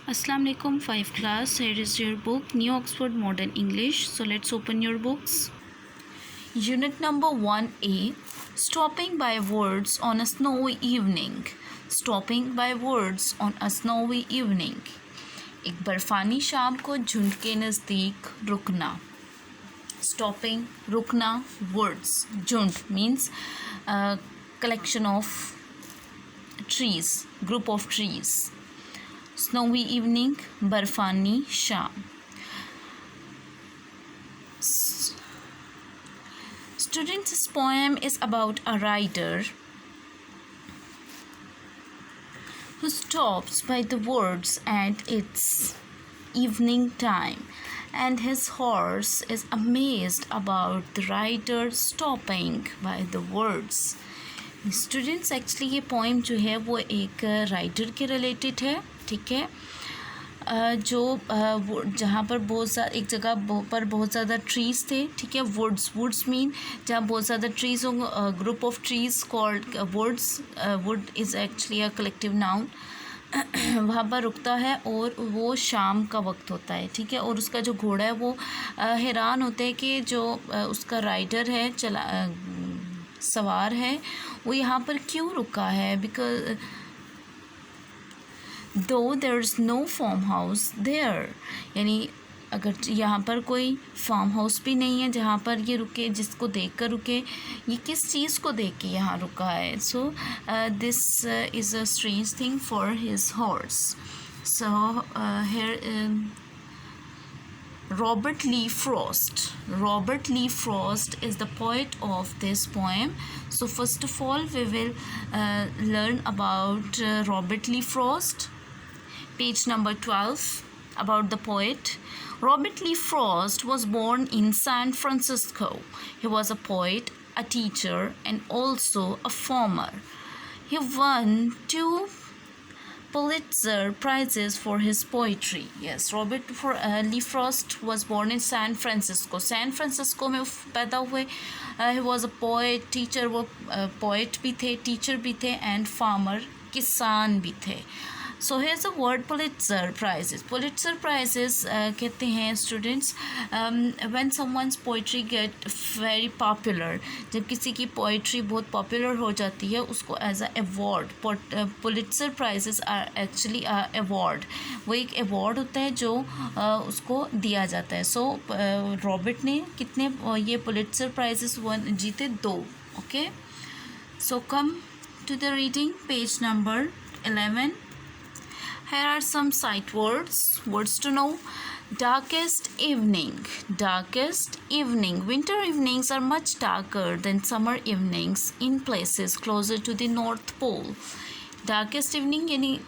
Assalamu alaikum 5 class. Here is your book New Oxford Modern English. So let's open your books. Unit number 1A, stopping by words on a snowy evening. Stopping by words on a snowy evening. एक बर्फानी शाम को झुंड के नज़दीक रुकना. Stopping, रुकना, words. झुंड means collection of trees, group of trees. Snowy evening, बर्फानी शाम. Students' poem is about a rider who stops by the woods at its evening time, and his horse is amazed about the rider stopping by the woods. Students, actually ये poem जो है वो एक rider के related है, ठीक है, जो जहाँ पर एक जगह पर बहुत ज़्यादा ट्रीज़ थे, ठीक है. वुड्स मीन जहाँ बहुत ज़्यादा ट्रीज़ होंगे, group of trees called woods. Wood is actually a collective noun. वहाँ पर रुकता है और वो शाम का वक्त होता है, ठीक है. और उसका जो घोड़ा है वो हैरान होता है कि जो उसका राइडर है, सवार है, वो यहाँ पर क्यों रुका है. Because though there is no farm house there, यानी अगर यहाँ पर कोई फार्म हाउस भी नहीं है जहाँ पर ये रुके, जिसको देख कर रुके. ये किस चीज़ को देख के यहाँ रुका है. So this is a strange thing for his horse. So here Robert Lee Frost. Robert Lee Frost is the poet of this poem. So first of all, we will learn about Robert Lee Frost. Page number 12, about the poet. Robert Lee Frost was born in San Francisco. He was a poet, a teacher, and also a farmer. He won 2 Pulitzer Prizes for his poetry. Yes, Robert Lee Frost was born in San Francisco. San Francisco में पैदा हुए. He was a poet, teacher. वो poet भी थे, teacher भी थे, and farmer, किसान भी थे. So here's the word Pulitzer Prizes. Pulitzer Prizes कहते हैं students when someone's poetry get very popular. जब किसी की poetry बहुत popular हो जाती है, उसको as a award. Pulitzer Prizes are actually a award. वो एक award होता है जो उसको दिया जाता है. So रॉबर्ट ने कितने ये Pulitzer Prizes जीते? 2. Okay. So come to the reading, page number 11. Here are some sight words to know. Darkest evening. Darkest evening. Winter evenings are much darker than summer evenings in places closer to the North Pole. Darkest evening यानी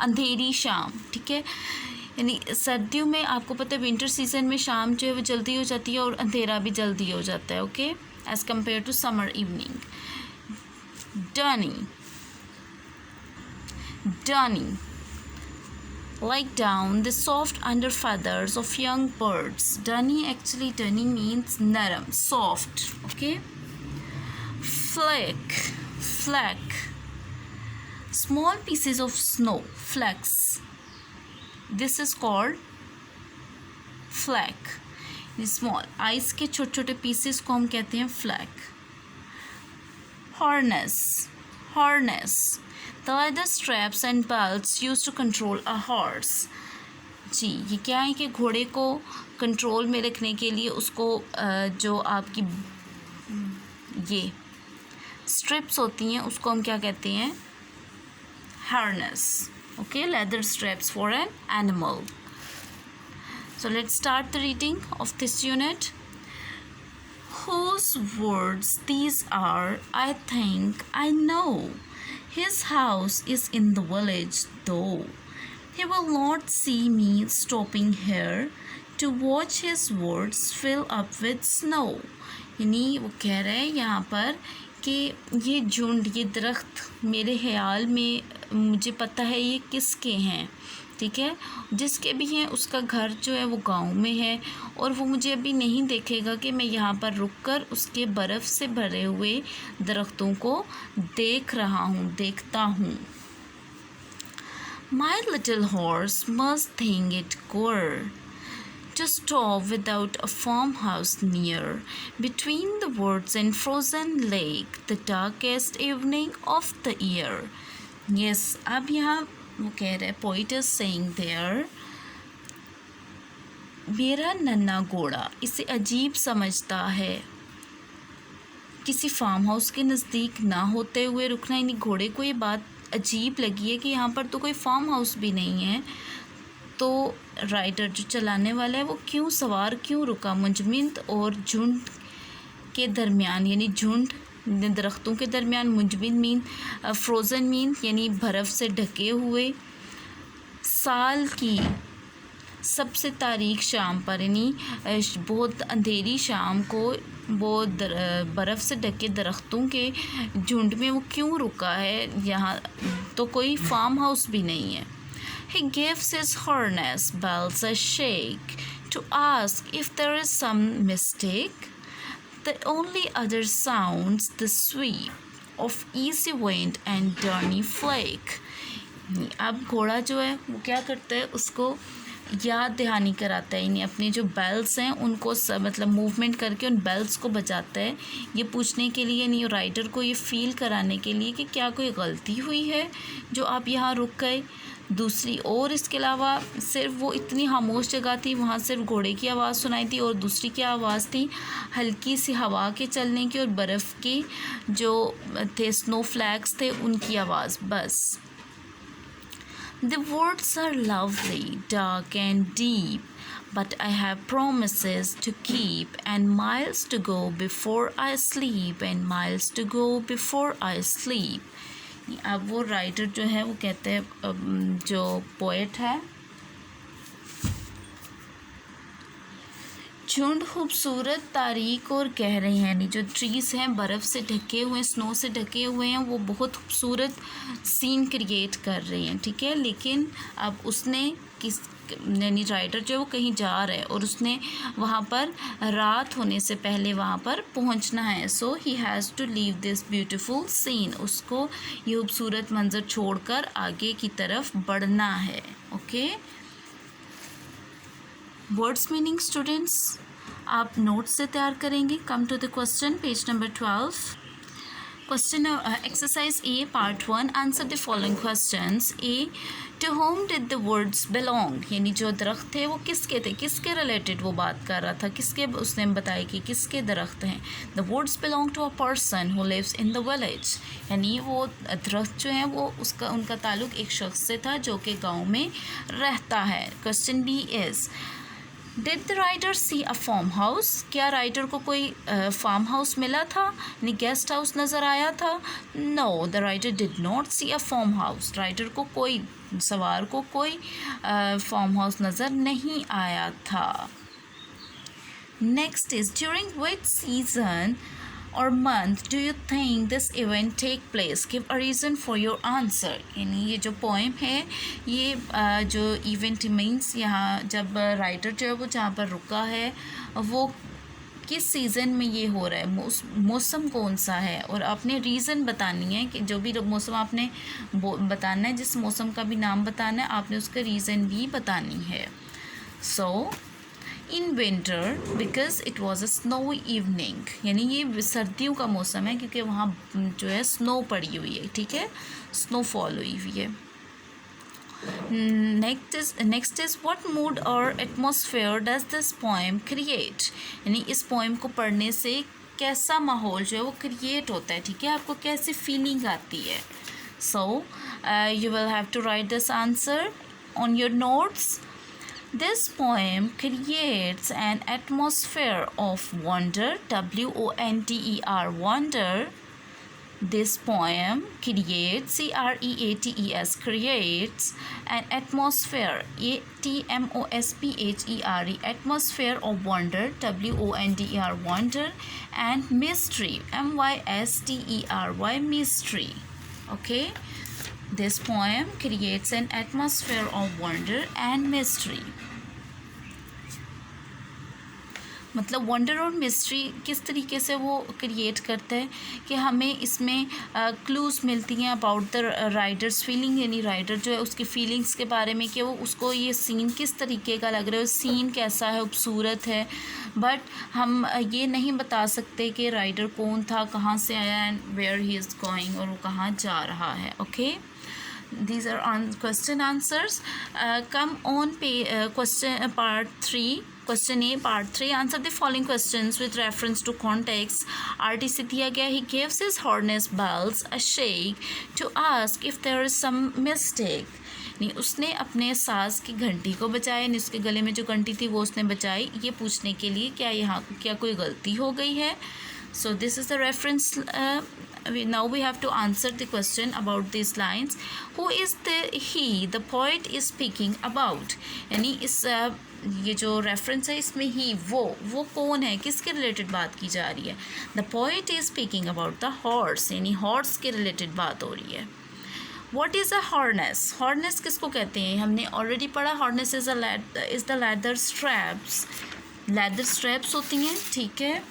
अंधेरी शाम, ठीक है. यानी सर्दियों में आपको पता है विंटर सीजन में शाम जो है वो जल्दी हो जाती है और अंधेरा भी जल्दी हो जाता है, okay, as compare to summer evening. Dunny. Like down the soft under feathers of young birds. Dunny means naram, soft, okay. Fleck. Small pieces of snow, flakes. This is called fleck. Small ice के छोटे छोटे pieces को हम कहते हैं fleck. Harness. The leather straps and belts used to control a horse. जी, ये क्या है कि घोड़े को कंट्रोल में रखने के लिए उसको जो आपकी ये स्ट्रिप्स होती हैं उसको हम क्या कहते हैं? Harness. Okay, leather straps for an animal. So let's start the reading of this unit. Whose words these are, I think I know. His house is in the village, though. He will not see me stopping here to watch his woods fill up with snow. यानी वो कह रहे हैं यहाँ पर कि ये झुंड, ये दरख्त मेरे ख्याल में, मुझे पता है ये किसके हैं, ठीक है. जिसके भी हैं उसका घर जो है वो गांव में है और वो मुझे अभी नहीं देखेगा कि मैं यहाँ पर रुककर उसके बर्फ़ से भरे हुए दरख्तों को देखता हूँ. My little horse must think it queer to stop without a farmhouse near, between the woods and frozen lake, the darkest evening of the year. Yes, अब यहाँ वो कह रहे poet is saying there, मेरा नन्हा घोड़ा इसे अजीब समझता है किसी फार्म हाउस के नज़दीक ना होते हुए रुकना, यानी घोड़े को ये बात अजीब लगी है कि यहाँ पर तो कोई फार्म हाउस भी नहीं है, तो राइडर जो चलाने वाला है वो सवार क्यों रुका मुंजमिद और झुंड के दरमियान, यानी झुंड दरख्तों के दरमियान, मुंजमिद मीन फ्रोज़न मीन यानी बर्फ़ से ढके हुए, साल की सबसे तारीख शाम पर, यानी बहुत अंधेरी शाम को वो बर्फ़ से ढके दरख्तों के झुंड में वो क्यों रुका है, यहाँ तो कोई फार्म हाउस भी नहीं है. He gives his harness bells a shake to ask if there is some mistake. The only other sounds the sweep of easy wind and tiny flake. अब घोड़ा जो है वो क्या करता है, उसको याद दहानी कराता है, यानी अपने जो बेल्स हैं उनको मतलब मूवमेंट करके उन बेल्स को बजाता है, ये पूछने के लिए, यानी राइडर को ये फ़ील कराने के लिए कि क्या कोई गलती हुई है जो आप यहाँ रुक गए. दूसरी और इसके अलावा सिर्फ वो इतनी खामोश जगह थी, वहाँ सिर्फ घोड़े की आवाज़ सुनाई थी, और दूसरी क्या आवाज़ थी, हल्की सी हवा के चलने की और बर्फ़ की जो थे स्नो फ्लैक्स थे उनकी आवाज़ बस. The woods are lovely, dark and deep, but I have promises to keep, and miles to go before I sleep, and miles to go before I sleep. अब वो राइटर जो है वो कहते हैं, जो पोएट है, झुंड खूबसूरत तारीख और कह रहे हैं, यानी जो ट्रीज़ हैं बर्फ़ से ढके हुए, स्नो से ढके हुए हैं, वो बहुत खूबसूरत सीन क्रिएट कर रही हैं, ठीक है. लेकिन अब उसने किस, यानी राइटर जो है वो कहीं जा रहा है और उसने वहाँ पर रात होने से पहले वहाँ पर पहुँचना है. So he has to leave this beautiful scene, उसको ये खूबसूरत मंज़र छोड़कर आगे की तरफ बढ़ना है. ओके, वर्ड्स मीनिंग स्टूडेंट्स आप नोट से तैयार करेंगे. Come to the question, page number 12. Question exercise A part 1. Answer the following questions. A, to whom did the words belong, यानी जो दरख्त थे वो किसके थे, किसके रिलेटेड वो बात कर रहा था, किसके, उसने बताया कि किसके दरख्त हैं. The words belong to a person who lives in the village, यानी वो दरख्त जो है वो उसका उनका ताल्लुक़ एक शख्स से था जो कि गाँव में रहता है. Question B is, did the writer see a farm house, क्या राइटर को कोई फार्म हाउस मिला था, यानी गेस्ट हाउस नज़र आया था. No, the writer did not see a farm house, writer को कोई, सवार को कोई फार्म हाउस नज़र नहीं आया था. Next is, during which season or month do you think this event take place? Give a reason for your answer. यानी ये जो पोएम है ये जो इवेंट मीन्स यहाँ जब राइटर जो है वो जहाँ पर रुका है वो किस सीज़न में ये हो रहा है, मौसम कौन सा है, और आपने रीज़न बतानी है कि जो भी मौसम आपने बताना है, जिस मौसम का भी नाम बताना है आपने उसका रीज़न भी बतानी है. So in winter because it was a snowy evening, यानी ये सर्दियों का मौसम है क्योंकि वहाँ जो है स्नो पड़ी हुई है, ठीक है, स्नोफॉल हुई हुई है. नेक्स्ट इज़ व्हाट मूड और atmosphere does this poem create, यानी इस पोएम को पढ़ने से कैसा माहौल जो है वो क्रिएट होता है, ठीक है, आपको कैसी फीलिंग आती है. So you will have to write this answer on your notes. This poem creates an atmosphere of wonder, W-O-N-D-E-R, wonder. This poem creates, C-R-E-A-T-E-S, creates an atmosphere, A-T-M-O-S-P-H-E-R-E, atmosphere of wonder, W-O-N-D-E-R, wonder, and mystery, M-Y-S-T-E-R-Y, mystery. Okay? This poem creates an atmosphere of wonder and mystery. मतलब wonder और mystery किस तरीके से वो create करता है कि हमें इसमें क्लूज़ मिलती हैं अबाउट द राइडर्स फीलिंग, यानी राइडर जो है उसकी फीलिंग्स के बारे में कि वो उसको ये सीन किस तरीके का लग रहा है, सीन कैसा है, खूबसूरत है, बट हम ये नहीं बता सकते कि राइडर कौन था, कहाँ से आया and where he is going, और वो कहाँ जा रहा है. Okay, these are question answers. Come on question part 3. Question A part 3. Answer the following questions with reference to context. RTC दिया गया, he gives his harness bells a shake to ask if there is some mistake. नहीं, उसने अपने सास की घंटी को बचाया, यानी उसके गले में जो घंटी थी वो उसने बचाई, ये पूछने के लिए क्या कोई गलती हो गई है. So this is the reference. Now we have to answer the question about these lines. Who is the poet is speaking about. यानी इस ये जो रेफरेंस है इसमें ही वो कौन है, किसके रिलेटेड बात की जा रही है. The poet is speaking about the horse, यानी हॉर्स के रिलेटेड बात हो रही है. What is a हॉर्नेस. हॉर्नेस किसको कहते हैं, हमने ऑलरेडी पढ़ा. Harness is the leather straps. Leather straps होती हैं, ठीक है.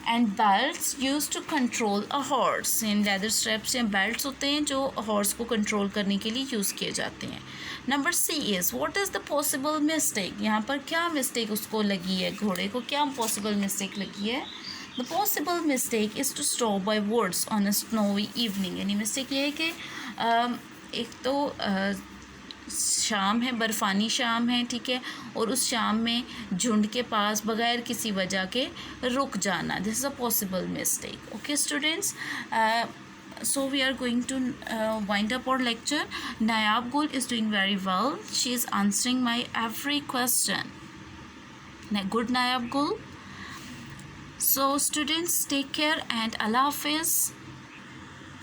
And belts use to control a horse. इन लेदर स्ट्रैप्स या बेल्ट्स होते हैं जो हॉर्स को कंट्रोल करने के लिए यूज़ किए जाते हैं. Number C is what is the possible mistake. यहाँ पर क्या मिस्टेक उसको लगी है, घोड़े को क्या पॉसिबल मिस्टेक लगी है. The possible mistake is to stop by woods on a snowy evening. यानी मिस्टेक ये है कि एक तो शाम है, बर्फ़ानी शाम है, ठीक है, और उस शाम में झुंड के पास बगैर किसी वजह के रुक जाना. This is a possible mistake. Okay students, so we are going to wind up our lecture. Nayab Gul is doing very well. She is answering my every question. Good Nayab Gul. So students, take care and Allah Hafiz.